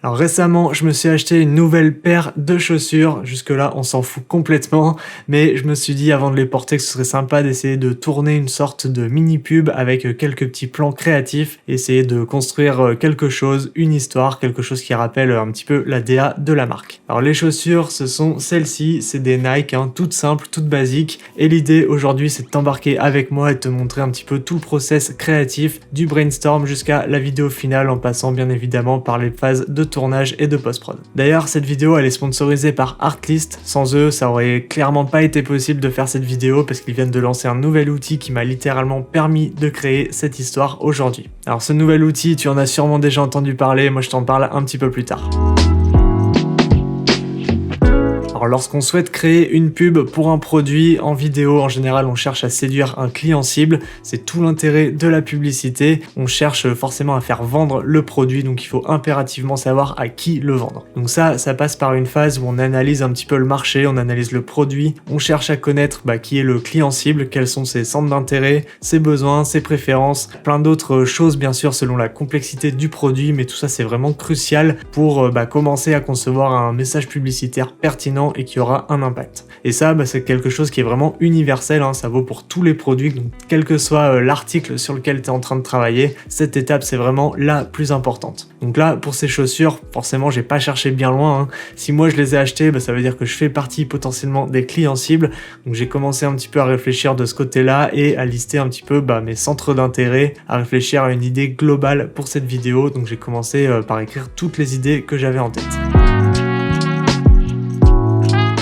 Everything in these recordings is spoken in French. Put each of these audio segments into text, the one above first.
Alors récemment, je me suis acheté une nouvelle paire de chaussures. Jusque-là, on s'en fout complètement. Mais je me suis dit avant de les porter que ce serait sympa d'essayer de tourner une sorte de mini-pub avec quelques petits plans créatifs. Essayer de construire quelque chose, une histoire, quelque chose qui rappelle un petit peu la DA de la marque. Alors les chaussures, ce sont celles-ci. C'est des Nike, toutes simples, toutes basiques. Et l'idée aujourd'hui, c'est de t'embarquer avec moi et de te montrer un petit peu tout le process créatif du brainstorm jusqu'à la vidéo finale en passant bien évidemment par les phases de tournage et de post-prod. D'ailleurs, cette vidéo elle est sponsorisée par Artlist. Sans eux, ça aurait clairement pas été possible de faire cette vidéo parce qu'ils viennent de lancer un nouvel outil qui m'a littéralement permis de créer cette histoire aujourd'hui. Alors ce nouvel outil, tu en as sûrement déjà entendu parler, moi je t'en parle un petit peu plus tard. Alors lorsqu'on souhaite créer une pub pour un produit en vidéo, en général on cherche à séduire un client cible, c'est tout l'intérêt de la publicité, on cherche forcément à faire vendre le produit, donc il faut impérativement savoir à qui le vendre. Donc ça passe par une phase où on analyse un petit peu le marché, on analyse le produit, on cherche à connaître qui est le client cible, quels sont ses centres d'intérêt, ses besoins, ses préférences, plein d'autres choses bien sûr selon la complexité du produit, mais tout ça c'est vraiment crucial pour commencer à concevoir un message publicitaire pertinent et qui aura un impact. Et ça, c'est quelque chose qui est vraiment universel, ça vaut pour tous les produits, donc quel que soit l'article sur lequel tu es en train de travailler, cette étape c'est vraiment la plus importante. Donc là, pour ces chaussures, forcément j'ai pas cherché bien loin, Si moi je les ai achetées, ça veut dire que je fais partie potentiellement des clients cibles, donc j'ai commencé un petit peu à réfléchir de ce côté-là et à lister un petit peu mes centres d'intérêt, à réfléchir à une idée globale pour cette vidéo, donc j'ai commencé par écrire toutes les idées que j'avais en tête.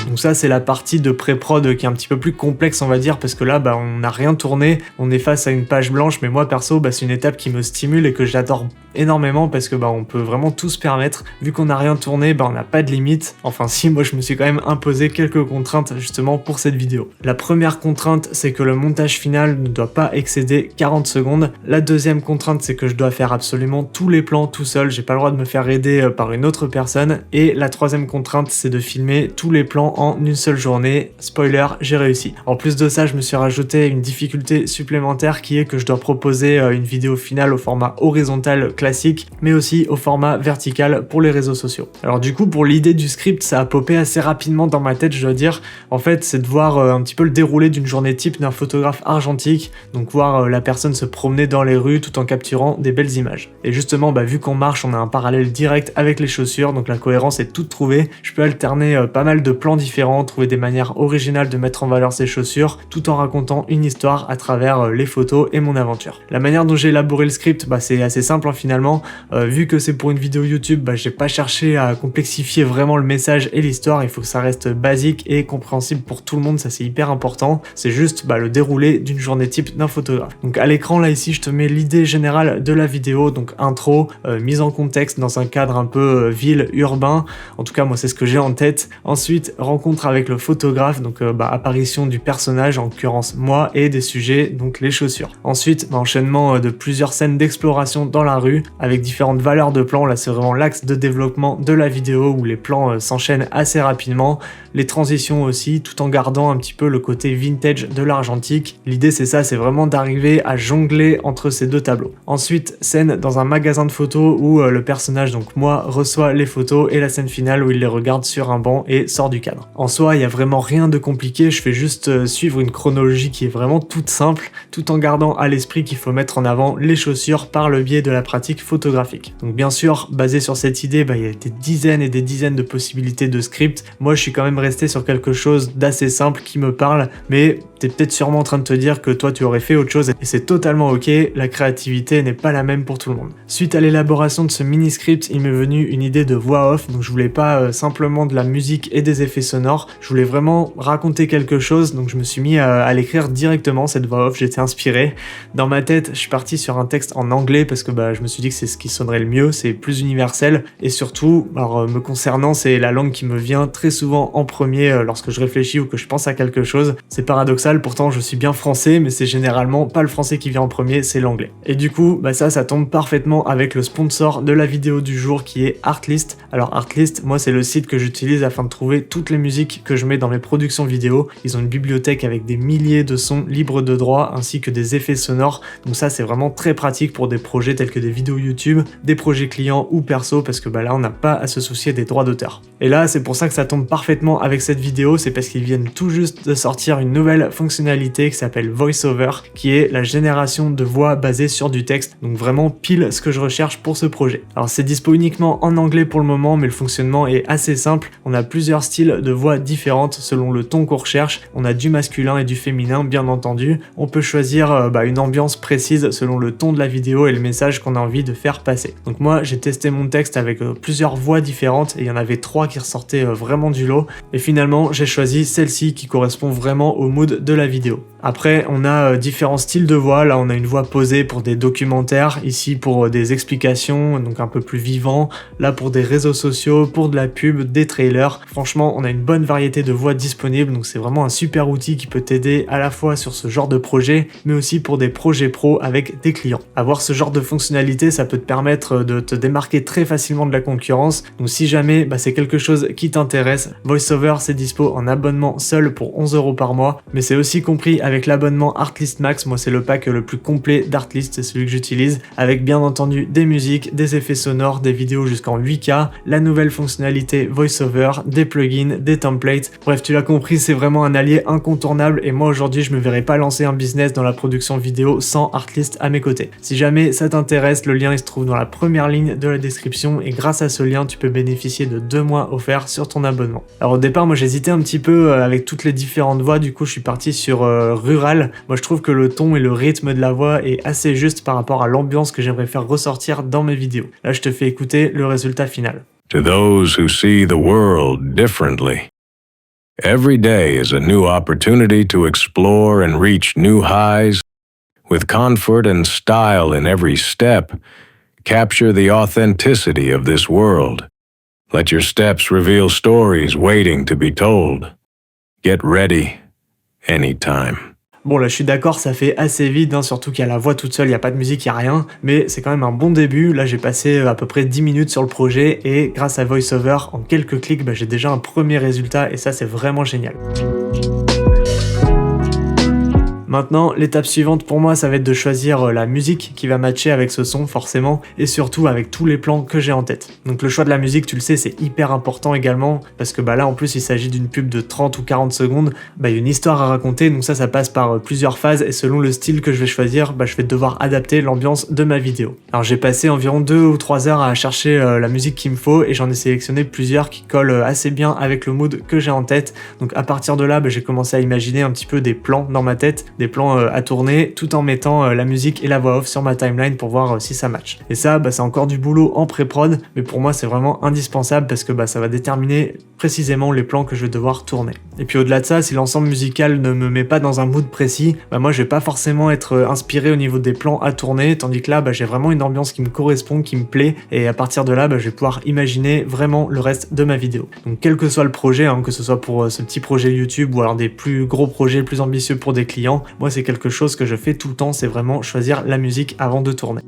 Donc ça c'est la partie de pré-prod qui est un petit peu plus complexe on va dire parce que là on n'a rien tourné, on est face à une page blanche, mais moi perso c'est une étape qui me stimule et que j'adore énormément parce que on peut vraiment tout se permettre, vu qu'on n'a rien tourné, on n'a pas de limite. Enfin si, moi je me suis quand même imposé quelques contraintes justement pour cette vidéo. La première contrainte c'est que le montage final ne doit pas excéder 40 secondes. La deuxième contrainte c'est que je dois faire absolument tous les plans tout seul, j'ai pas le droit de me faire aider par une autre personne. Et la troisième contrainte c'est de filmer tous les plans en une seule journée. Spoiler, j'ai réussi. En plus de ça, je me suis rajouté une difficulté supplémentaire qui est que je dois proposer une vidéo finale au format horizontal classique, mais aussi au format vertical pour les réseaux sociaux. Alors du coup, pour l'idée du script, ça a popé assez rapidement dans ma tête, je dois dire. En fait, c'est de voir un petit peu le déroulé d'une journée type d'un photographe argentique, donc voir la personne se promener dans les rues tout en capturant des belles images. Et justement, vu qu'on marche, on a un parallèle direct avec les chaussures, donc la cohérence est toute trouvée. Je peux alterner pas mal de plans différents, trouver des manières originales de mettre en valeur ces chaussures, tout en racontant une histoire à travers les photos et mon aventure. La manière dont j'ai élaboré le script, c'est assez simple finalement. Vu que c'est pour une vidéo YouTube, j'ai pas cherché à complexifier vraiment le message et l'histoire, il faut que ça reste basique et compréhensible pour tout le monde, ça c'est hyper important. C'est juste le déroulé d'une journée type d'un photographe. Donc à l'écran là ici, je te mets l'idée générale de la vidéo, donc intro, mise en contexte dans un cadre un peu ville, urbain. En tout cas moi c'est ce que j'ai en tête. Ensuite, rencontre avec le photographe, donc apparition du personnage, en l'occurrence moi, et des sujets, donc les chaussures. Ensuite, enchaînement de plusieurs scènes d'exploration dans la rue, avec différentes valeurs de plans. Là c'est vraiment l'axe de développement de la vidéo où les plans s'enchaînent assez rapidement. Les transitions aussi, tout en gardant un petit peu le côté vintage de l'argentique. L'idée c'est ça, c'est vraiment d'arriver à jongler entre ces deux tableaux. Ensuite, scène dans un magasin de photos où le personnage, donc moi, reçoit les photos, et la scène finale où il les regarde sur un banc et sort du cadre. En soi, il n'y a vraiment rien de compliqué, je fais juste suivre une chronologie qui est vraiment toute simple, tout en gardant à l'esprit qu'il faut mettre en avant les chaussures par le biais de la pratique photographique. Donc bien sûr, basé sur cette idée, il y a des dizaines et des dizaines de possibilités de script. Moi, je suis quand même resté sur quelque chose d'assez simple qui me parle, mais t'es peut-être sûrement en train de te dire que toi, tu aurais fait autre chose, et c'est totalement ok, la créativité n'est pas la même pour tout le monde. Suite à l'élaboration de ce mini-script, il m'est venu une idée de voix off, donc je voulais pas simplement de la musique et des effets sonores, je voulais vraiment raconter quelque chose, donc je me suis mis à l'écrire directement, cette voix off, j'étais inspiré. Dans ma tête, je suis parti sur un texte en anglais parce que je me suis dit que c'est ce qui sonnerait le mieux, c'est plus universel, et surtout, me concernant, c'est la langue qui me vient très souvent en premier lorsque je réfléchis ou que je pense à quelque chose. C'est paradoxal paradoxal, pourtant je suis bien français, mais c'est généralement pas le français qui vient en premier, c'est l'anglais. Et du coup, ça tombe parfaitement avec le sponsor de la vidéo du jour qui est Artlist. Alors Artlist, moi c'est le site que j'utilise afin de trouver toutes les musiques que je mets dans mes productions vidéo. Ils ont une bibliothèque avec des milliers de sons libres de droit ainsi que des effets sonores. Donc ça c'est vraiment très pratique pour des projets tels que des vidéos YouTube, des projets clients ou perso parce que là on n'a pas à se soucier des droits d'auteur. Et là c'est pour ça que ça tombe parfaitement avec cette vidéo, c'est parce qu'ils viennent tout juste de sortir une nouvelle fonctionnalité qui s'appelle VoiceOver, qui est la génération de voix basée sur du texte. Donc vraiment pile ce que je recherche pour ce projet. Alors c'est dispo uniquement en anglais pour le moment, mais le fonctionnement est assez simple. On a plusieurs styles de voix différentes selon le ton qu'on recherche. On a du masculin et du féminin bien entendu. On peut choisir une ambiance précise selon le ton de la vidéo et le message qu'on a envie de faire passer. Donc moi j'ai testé mon texte avec plusieurs voix différentes et il y en avait 3 qui ressortaient vraiment du lot. Et finalement j'ai choisi celle-ci qui correspond vraiment au mood de la vidéo. Après on a différents styles de voix. Là on a une voix posée pour des documentaires, ici pour des explications, donc un peu plus vivant, là pour des réseaux sociaux, pour de la pub, des trailers. Franchement on a une bonne variété de voix disponibles, donc c'est vraiment un super outil qui peut t'aider à la fois sur ce genre de projet, mais aussi pour des projets pro avec des clients. Avoir ce genre de fonctionnalité, ça peut te permettre de te démarquer très facilement de la concurrence. Donc si jamais c'est quelque chose qui t'intéresse, VoiceOver c'est dispo en abonnement seul pour 11 € par mois, mais c'est aussi compris avec l'abonnement Artlist Max. Moi c'est le pack le plus complet d'Artlist, c'est celui que j'utilise, avec bien entendu des musiques, des effets sonores, des vidéos jusqu'en 8K, la nouvelle fonctionnalité VoiceOver, des plugins, des templates. Bref, tu l'as compris, c'est vraiment un allié incontournable et moi aujourd'hui je me verrais pas lancer un business dans la production vidéo sans Artlist à mes côtés. Si jamais ça t'intéresse, le lien il se trouve dans la première ligne de la description et grâce à ce lien tu peux bénéficier de 2 mois offerts sur ton abonnement. Alors au départ moi j'hésitais un petit peu avec toutes les différentes voix, du coup je suis parti sur rural. Moi je trouve que le ton et le rythme de la voix est assez juste par rapport à l'ambiance que j'aimerais faire ressortir dans mes vidéos. Là je te fais écouter le résultat final. To those who see the world differently, every day is a new opportunity to explore and reach new highs. With comfort and style in every step, capture the authenticity of this world. Let your steps reveal stories waiting to be told. Get ready anytime. Bon là je suis d'accord, ça fait assez vide, surtout qu'il y a la voix toute seule, il n'y a pas de musique, il n'y a rien, mais c'est quand même un bon début. Là j'ai passé à peu près 10 minutes sur le projet et grâce à VoiceOver, en quelques clics, j'ai déjà un premier résultat et ça c'est vraiment génial. Maintenant, l'étape suivante pour moi, ça va être de choisir la musique qui va matcher avec ce son forcément, et surtout avec tous les plans que j'ai en tête. Donc le choix de la musique, tu le sais, c'est hyper important également, parce que là en plus il s'agit d'une pub de 30 ou 40 secondes, il y a une histoire à raconter, donc ça passe par plusieurs phases, et selon le style que je vais choisir, je vais devoir adapter l'ambiance de ma vidéo. Alors j'ai passé environ 2 ou 3 heures à chercher la musique qu'il me faut, et j'en ai sélectionné plusieurs qui collent assez bien avec le mood que j'ai en tête. Donc à partir de là, j'ai commencé à imaginer un petit peu des plans dans ma tête, des plans à tourner tout en mettant la musique et la voix off sur ma timeline pour voir si ça match. Et ça, c'est encore du boulot en pré-prod, mais pour moi c'est vraiment indispensable parce que ça va déterminer précisément les plans que je vais devoir tourner. Et puis au-delà de ça, si l'ensemble musical ne me met pas dans un mood précis, moi je vais pas forcément être inspiré au niveau des plans à tourner, tandis que là j'ai vraiment une ambiance qui me correspond, qui me plaît, et à partir de là je vais pouvoir imaginer vraiment le reste de ma vidéo. Donc quel que soit le projet, que ce soit pour ce petit projet YouTube ou alors des plus gros projets plus ambitieux pour des clients, moi c'est quelque chose que je fais tout le temps, c'est vraiment choisir la musique avant de tourner.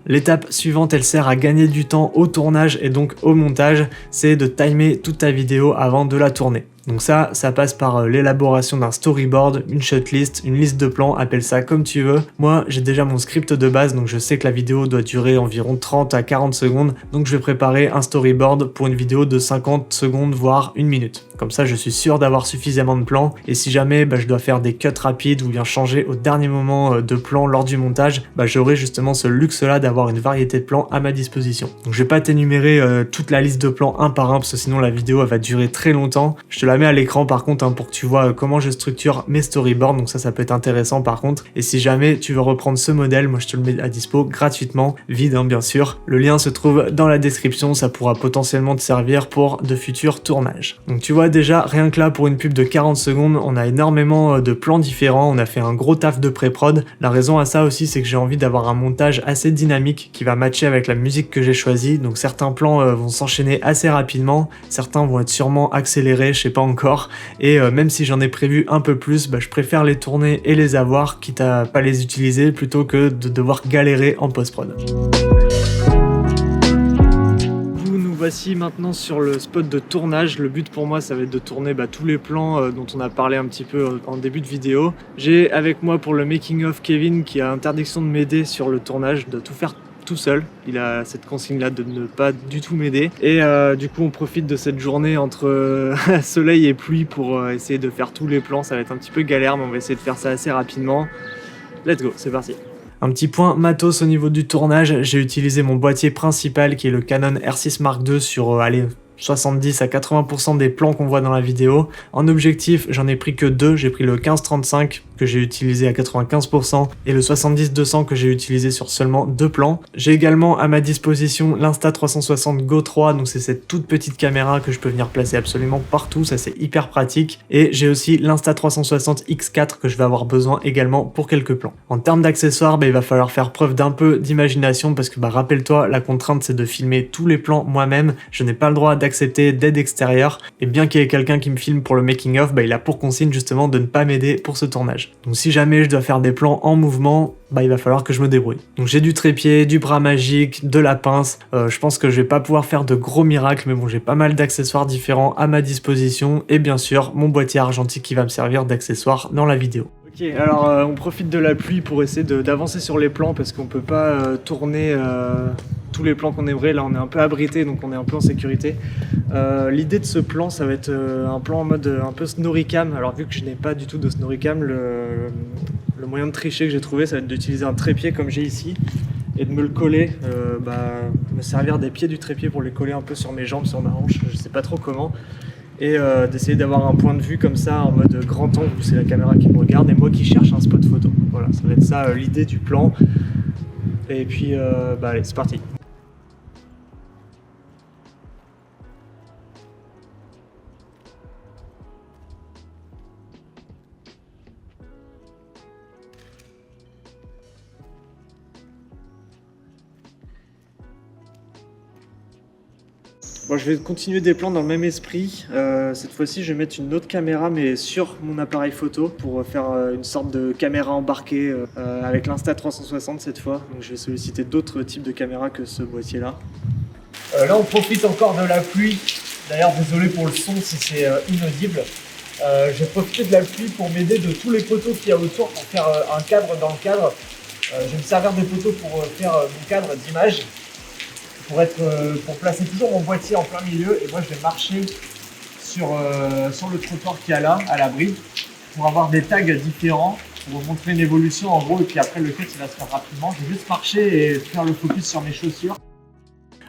L'étape suivante, elle sert à gagner du temps au tournage et donc au montage, c'est de timer toute ta vidéo avant de la tourner. Donc ça passe par l'élaboration d'un storyboard, une shotlist, une liste de plans, appelle ça comme tu veux. Moi, j'ai déjà mon script de base, donc je sais que la vidéo doit durer environ 30 à 40 secondes. Donc je vais préparer un storyboard pour une vidéo de 50 secondes, voire 1 minute. Comme ça, je suis sûr d'avoir suffisamment de plans. Et si jamais je dois faire des cuts rapides ou bien changer au dernier moment de plans lors du montage, j'aurai justement ce luxe-là d'avoir une variété de plans à ma disposition. Donc je vais pas t'énumérer toute la liste de plans un par un, parce que sinon la vidéo elle va durer très longtemps. Je te la mets à l'écran par contre pour que tu vois comment je structure mes storyboards, donc ça peut être intéressant par contre. Et si jamais tu veux reprendre ce modèle, moi je te le mets à dispo gratuitement, vide bien sûr. Le lien se trouve dans la description, ça pourra potentiellement te servir pour de futurs tournages. Donc tu vois, déjà, rien que là, pour une pub de 40 secondes, on a énormément de plans différents, on a fait un gros taf de pré-prod. La raison à ça aussi, c'est que j'ai envie d'avoir un montage assez dynamique qui va matcher avec la musique que j'ai choisie. Donc certains plans vont s'enchaîner assez rapidement, certains vont être sûrement accélérés, je sais pas encore. Et même si j'en ai prévu un peu plus, je préfère les tourner et les avoir, quitte à pas les utiliser, plutôt que de devoir galérer en post-prod. Voici maintenant sur le spot de tournage. Le but pour moi, ça va être de tourner tous les plans dont on a parlé un petit peu en début de vidéo. J'ai avec moi pour le making of Kevin qui a interdiction de m'aider sur le tournage, de tout faire tout seul. Il a cette consigne là de ne pas du tout m'aider. Et du coup on profite de cette journée entre soleil et pluie pour essayer de faire tous les plans. Ça va être un petit peu galère, mais on va essayer de faire ça assez rapidement. Let's go, c'est parti. Un petit point matos au niveau du tournage, j'ai utilisé mon boîtier principal qui est le Canon R6 Mark II sur 70 à 80% des plans qu'on voit dans la vidéo. En objectif, j'en ai pris que deux, j'ai pris le 15-35 que j'ai utilisé à 95% et le 70-200 que j'ai utilisé sur seulement 2 plans. J'ai également à ma disposition l'Insta360 Go 3, donc c'est cette toute petite caméra que je peux venir placer absolument partout, ça c'est hyper pratique. Et j'ai aussi l'Insta360 X4 que je vais avoir besoin également pour quelques plans. En termes d'accessoires, il va falloir faire preuve d'un peu d'imagination parce que rappelle-toi, la contrainte c'est de filmer tous les plans moi-même, je n'ai pas le droit d'accepter d'aide extérieure et bien qu'il y ait quelqu'un qui me filme pour le making of, il a pour consigne justement de ne pas m'aider pour ce tournage. Donc si jamais je dois faire des plans en mouvement, il va falloir que je me débrouille. Donc j'ai du trépied, du bras magique, de la pince. Je pense que je vais pas pouvoir faire de gros miracles, mais bon, j'ai pas mal d'accessoires différents à ma disposition et bien sûr mon boîtier argentique qui va me servir d'accessoire dans la vidéo. Ok, alors on profite de la pluie pour essayer d'avancer sur les plans parce qu'on peut pas tourner tous les plans qu'on aimerait. Là on est un peu abrité, donc on est un peu en sécurité. L'idée de ce plan, ça va être un plan en mode un peu snoricam. Alors vu que je n'ai pas du tout de snoricam, le moyen de tricher que j'ai trouvé, ça va être d'utiliser un trépied comme j'ai ici et de me le coller, me servir des pieds du trépied pour les coller un peu sur mes jambes, sur ma hanche, je sais pas trop comment. Et d'essayer d'avoir un point de vue comme ça en mode grand angle où c'est la caméra qui me regarde et moi qui cherche un spot photo. Voilà, ça va être ça l'idée du plan. Et puis allez, c'est parti. Bon, je vais continuer des plans dans le même esprit. Cette fois-ci, je vais mettre une autre caméra, mais sur mon appareil photo pour faire une sorte de caméra embarquée avec l'Insta360 cette fois. Donc, je vais solliciter d'autres types de caméras que ce boîtier-là. Là, on profite encore de la pluie. D'ailleurs, désolé pour le son si c'est inaudible. Je vais profiter de la pluie pour m'aider de tous les poteaux qu'il y a autour pour faire un cadre dans le cadre. Je vais me servir des poteaux pour faire mon cadre d'image. Pour placer toujours mon boîtier en plein milieu et moi je vais marcher sur le trottoir qu'il y a là, à l'abri, pour avoir des tags différents, pour vous montrer une évolution en gros et puis après le cut il va se faire rapidement. Je vais juste marcher et faire le focus sur mes chaussures.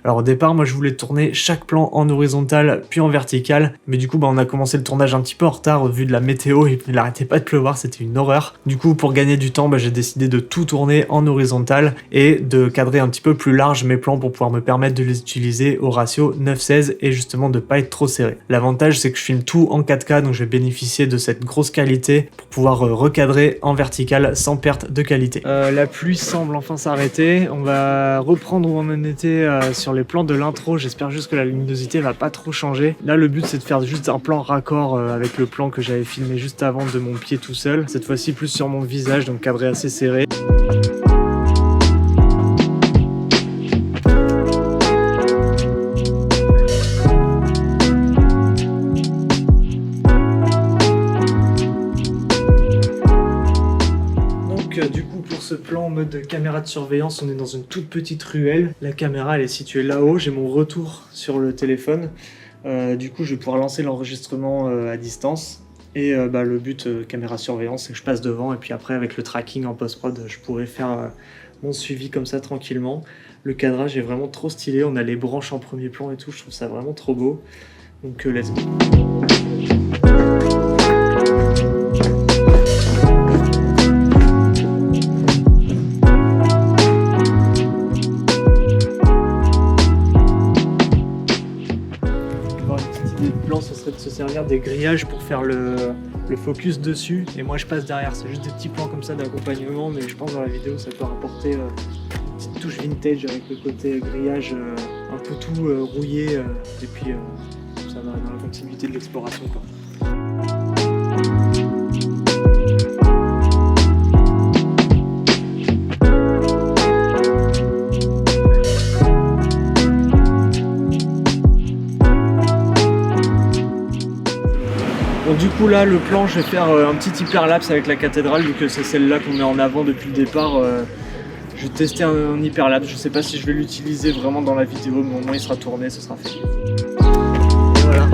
Alors au départ, moi je voulais tourner chaque plan en horizontal puis en vertical, mais du coup on a commencé le tournage un petit peu en retard au vu de la météo et il n'arrêtait pas de pleuvoir, c'était une horreur. Du coup pour gagner du temps, j'ai décidé de tout tourner en horizontal et de cadrer un petit peu plus large mes plans pour pouvoir me permettre de les utiliser au ratio 9-16 et justement de pas être trop serré. L'avantage c'est que je filme tout en 4K, donc je vais bénéficier de cette grosse qualité pour pouvoir recadrer en vertical sans perte de qualité. La pluie semble enfin s'arrêter, on va reprendre où on en était sur les plans de l'intro. J'espère juste que la luminosité va pas trop changer. Là le but c'est de faire juste un plan raccord avec le plan que j'avais filmé juste avant de mon pied tout seul. Cette fois-ci plus sur mon visage, donc cadré assez serré. Du coup pour ce plan en mode caméra de surveillance, on est dans une toute petite ruelle. La caméra elle est située là-haut, j'ai mon retour sur le téléphone. Du coup je vais pouvoir lancer l'enregistrement à distance. Et le but caméra surveillance c'est que je passe devant et puis après avec le tracking en post-prod je pourrais faire mon suivi comme ça tranquillement. Le cadrage est vraiment trop stylé, on a les branches en premier plan et tout, je trouve ça vraiment trop beau. Donc let's go. maintenant, ce serait de se servir des grillages pour faire le focus dessus. Et moi, je passe derrière. C'est juste des petits plans comme ça d'accompagnement, mais je pense dans la vidéo, ça peut rapporter une petite touche vintage avec le côté grillage un peu tout rouillé. Et puis, ça va dans la continuité de l'exploration, quoi. Bon, du coup là le plan, je vais faire un petit hyperlapse avec la cathédrale vu que c'est celle-là qu'on met en avant depuis le départ. Je vais tester un hyperlapse, je sais pas si je vais l'utiliser vraiment dans la vidéo, mais au moins il sera tourné, ce sera fait. Et voilà.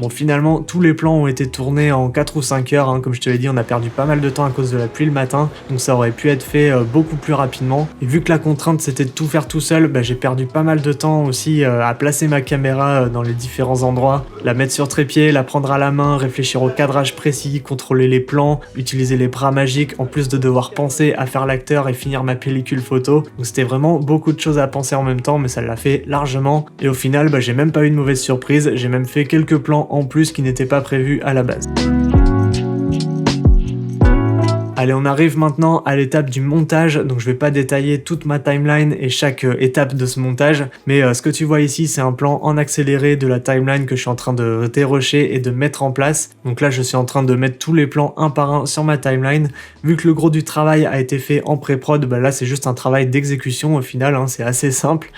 Bon, finalement, tous les plans ont été tournés en 4 ou 5 heures. Hein. Comme je te l'ai dit, on a perdu pas mal de temps à cause de la pluie le matin. Donc ça aurait pu être fait beaucoup plus rapidement. Et vu que la contrainte, c'était de tout faire tout seul, bah, j'ai perdu pas mal de temps aussi à placer ma caméra dans les différents endroits. La mettre sur trépied, la prendre à la main, réfléchir au cadrage précis, contrôler les plans, utiliser les bras magiques, en plus de devoir penser à faire l'acteur et finir ma pellicule photo. Donc c'était vraiment beaucoup de choses à penser en même temps, mais ça l'a fait largement. Et au final, bah, j'ai même pas eu de mauvaise surprise. J'ai même fait quelques plans en plus qui n'était pas prévu à la base. Allez, on arrive maintenant à l'étape du montage, donc je vais pas détailler toute ma timeline et chaque étape de ce montage, mais ce que tu vois ici, c'est un plan en accéléré de la timeline que je suis en train de dérusher et de mettre en place. Donc là, je suis en train de mettre tous les plans un par un sur ma timeline. Vu que le gros du travail a été fait en pré-prod, bah là, c'est juste un travail d'exécution au final, hein, c'est assez simple.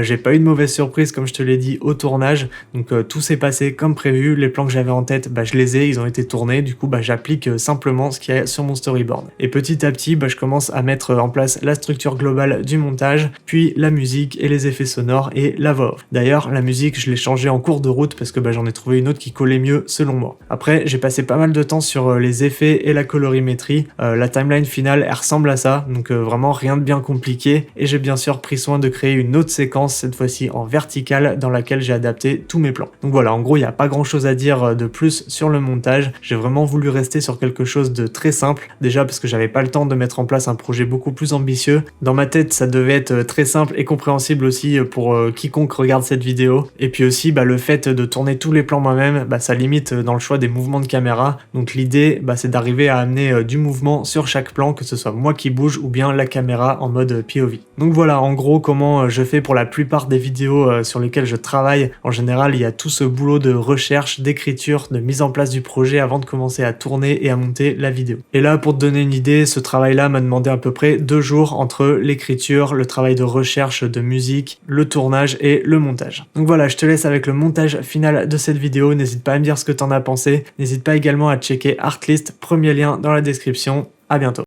J'ai pas eu de mauvaise surprise, comme je te l'ai dit, au tournage, donc tout s'est passé comme prévu. Les plans que j'avais en tête, bah, je les ai, ils ont été tournés, du coup, bah, j'applique simplement ce qu'il y a sur mon storyboard. Et petit à petit, bah, je commence à mettre en place la structure globale du montage, puis la musique et les effets sonores et la voix off. D'ailleurs, la musique, je l'ai changée en cours de route parce que bah, j'en ai trouvé une autre qui collait mieux selon moi. Après, j'ai passé pas mal de temps sur les effets et la colorimétrie. La timeline finale, elle ressemble à ça, donc vraiment rien de bien compliqué. Et j'ai bien sûr pris soin de créer une autre séquence, cette fois-ci en verticale, dans laquelle j'ai adapté tous mes plans. Donc voilà, en gros, il n'y a pas grand-chose à dire de plus sur le montage. J'ai vraiment voulu rester sur quelque chose de très simple. Déjà parce que j'avais pas le temps de mettre en place un projet beaucoup plus ambitieux. Dans ma tête, ça devait être très simple et compréhensible aussi pour quiconque regarde cette vidéo. Et puis aussi, bah, le fait de tourner tous les plans moi-même, bah, ça limite dans le choix des mouvements de caméra. Donc l'idée, bah, c'est d'arriver à amener du mouvement sur chaque plan, que ce soit moi qui bouge ou bien la caméra en mode POV. Donc voilà, en gros, comment je fais pour la plupart des vidéos sur lesquelles je travaille. En général, il y a tout ce boulot de recherche, d'écriture, de mise en place du projet avant de commencer à tourner et à monter la vidéo. Et là, pour te donner une idée, ce travail-là m'a demandé à peu près 2 jours entre l'écriture, le travail de recherche de musique, le tournage et le montage. Donc voilà, je te laisse avec le montage final de cette vidéo. N'hésite pas à me dire ce que t'en as pensé. N'hésite pas également à checker Artlist, premier lien dans la description. À bientôt.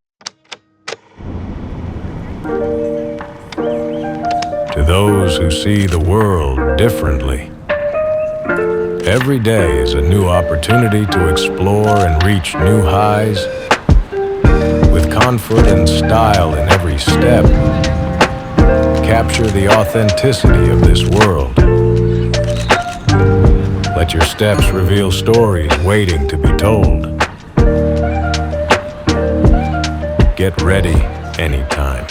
To those who see the world differently, every day is a new opportunity to explore and reach new highs. With comfort and style in every step, capture the authenticity of this world. Let your steps reveal stories waiting to be told. Get ready anytime.